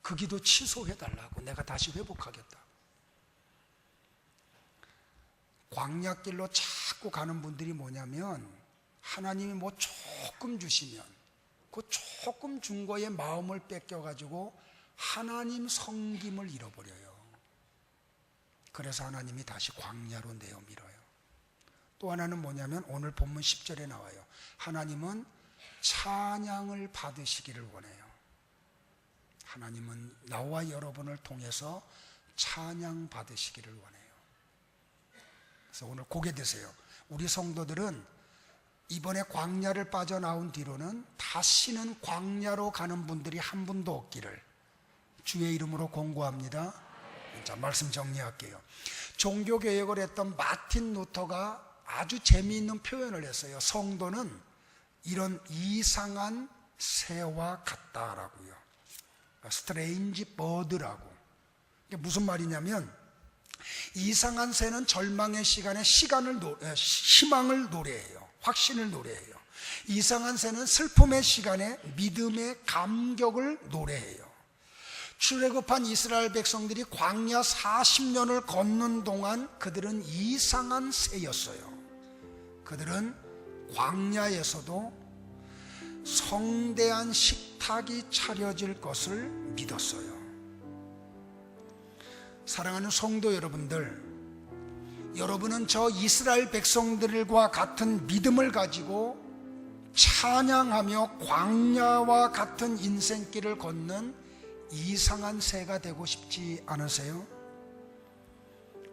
그 기도 취소해달라고, 내가 다시 회복하겠다. 광야길로 자꾸 가는 분들이 뭐냐면 하나님이 뭐 조금 주시면 그 조금 준 거에 마음을 뺏겨가지고 하나님 섬김을 잃어버려요. 그래서 하나님이 다시 광야로 내어 밀어요. 또 하나는 뭐냐면 오늘 본문 10절에 나와요. 하나님은 찬양을 받으시기를 원해요. 하나님은 나와 여러분을 통해서 찬양 받으시기를 원해요. 그래서 오늘 고개 드세요. 우리 성도들은 이번에 광야를 빠져나온 뒤로는 다시는 광야로 가는 분들이 한 분도 없기를 주의 이름으로 공고합니다. 자, 말씀 정리할게요. 종교개혁을 했던 마틴 루터가 아주 재미있는 표현을 했어요. 성도는 이런 이상한 새와 같다라고요. 스트레인지 버드라고. 이게 무슨 말이냐면 이상한 새는 절망의 시간에 희망을 노래해요. 확신을 노래해요. 이상한 새는 슬픔의 시간에 믿음의 감격을 노래해요. 출애굽한 이스라엘 백성들이 광야 40년을 걷는 동안 그들은 이상한 새였어요. 그들은 광야에서도 성대한 식탁이 차려질 것을 믿었어요. 사랑하는 성도 여러분들, 여러분은 저 이스라엘 백성들과 같은 믿음을 가지고 찬양하며 광야와 같은 인생길을 걷는 이상한 새가 되고 싶지 않으세요?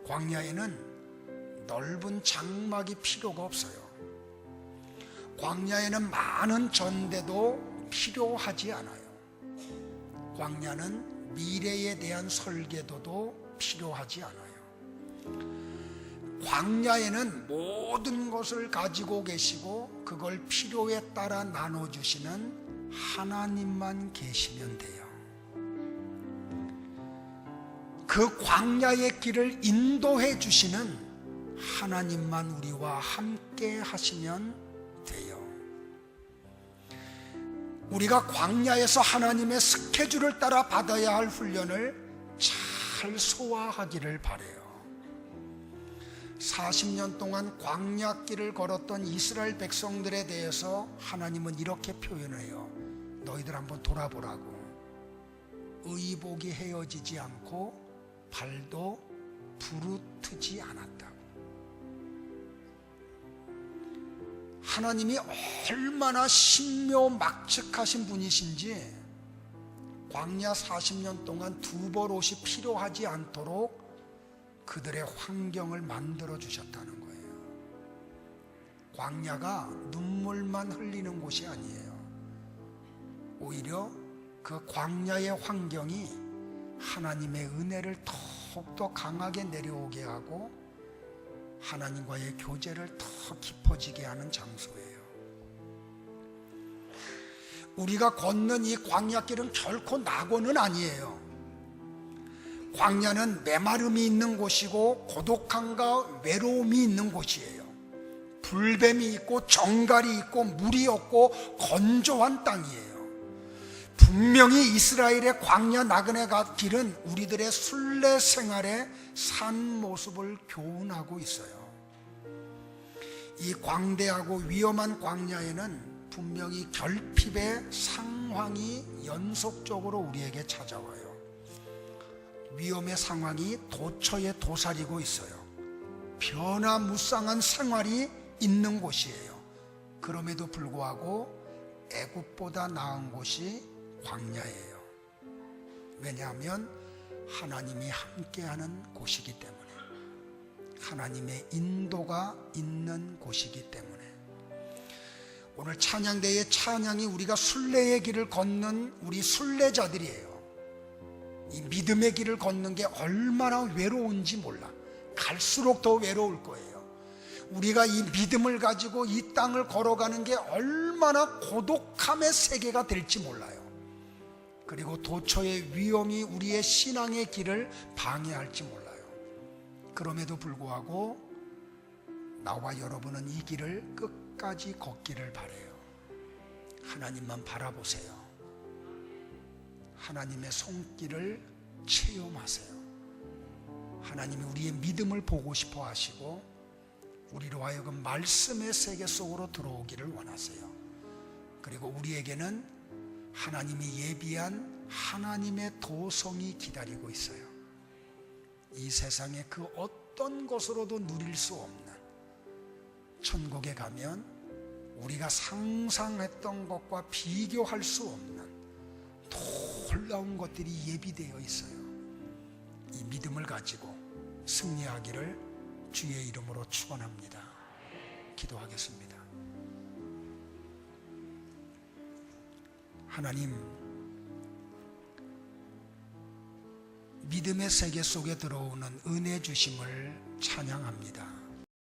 광야에는 넓은 장막이 필요가 없어요. 광야에는 많은 전대도 필요하지 않아요. 광야는 미래에 대한 설계도도 필요하지 않아요. 광야에는 모든 것을 가지고 계시고 그걸 필요에 따라 나눠주시는 하나님만 계시면 돼요. 그 광야의 길을 인도해 주시는 하나님만 우리와 함께 하시면 돼요. 우리가 광야에서 하나님의 스케줄을 따라 받아야 할 훈련을 잘 소화하기를 바라요. 40년 동안 광야길을 걸었던 이스라엘 백성들에 대해서 하나님은 이렇게 표현해요. 너희들 한번 돌아보라고. 의복이 헤어지지 않고 발도 부르트지 않았다고. 하나님이 얼마나 신묘막측하신 분이신지 광야 40년 동안 두벌 옷이 필요하지 않도록 그들의 환경을 만들어 주셨다는 거예요. 광야가 눈물만 흘리는 곳이 아니에요. 오히려 그 광야의 환경이 하나님의 은혜를 더욱더 강하게 내려오게 하고 하나님과의 교제를 더 깊어지게 하는 장소예요. 우리가 걷는 이 광야길은 결코 낙원은 아니에요. 광야는 메마름이 있는 곳이고 고독함과 외로움이 있는 곳이에요. 불뱀이 있고 정갈이 있고 물이 없고 건조한 땅이에요. 분명히 이스라엘의 광야 나그네 길은 우리들의 순례 생활의 산 모습을 교훈하고 있어요. 이 광대하고 위험한 광야에는 분명히 결핍의 상황이 연속적으로 우리에게 찾아와요. 위험의 상황이 도처에 도사리고 있어요. 변화무쌍한 생활이 있는 곳이에요. 그럼에도 불구하고 애굽보다 나은 곳이 광야예요. 왜냐하면 하나님이 함께하는 곳이기 때문에, 하나님의 인도가 있는 곳이기 때문에. 오늘 찬양대의 찬양이 우리가 순례의 길을 걷는 우리 순례자들이에요. 이 믿음의 길을 걷는 게 얼마나 외로운지 몰라. 갈수록 더 외로울 거예요. 우리가 이 믿음을 가지고 이 땅을 걸어가는 게 얼마나 고독함의 세계가 될지 몰라요. 그리고 도처의 위험이 우리의 신앙의 길을 방해할지 몰라요. 그럼에도 불구하고 나와 여러분은 이 길을 끝까지 걷기를 바라요. 하나님만 바라보세요. 하나님의 손길을 체험하세요. 하나님이 우리의 믿음을 보고 싶어 하시고 우리로 하여금 말씀의 세계 속으로 들어오기를 원하세요. 그리고 우리에게는 하나님이 예비한 하나님의 도성이 기다리고 있어요. 이 세상의 그 어떤 것으로도 누릴 수 없는, 천국에 가면 우리가 상상했던 것과 비교할 수 없는 놀라운 것들이 예비되어 있어요. 이 믿음을 가지고 승리하기를 주의 이름으로 축원합니다. 기도하겠습니다. 하나님, 믿음의 세계 속에 들어오는 은혜 주심을 찬양합니다.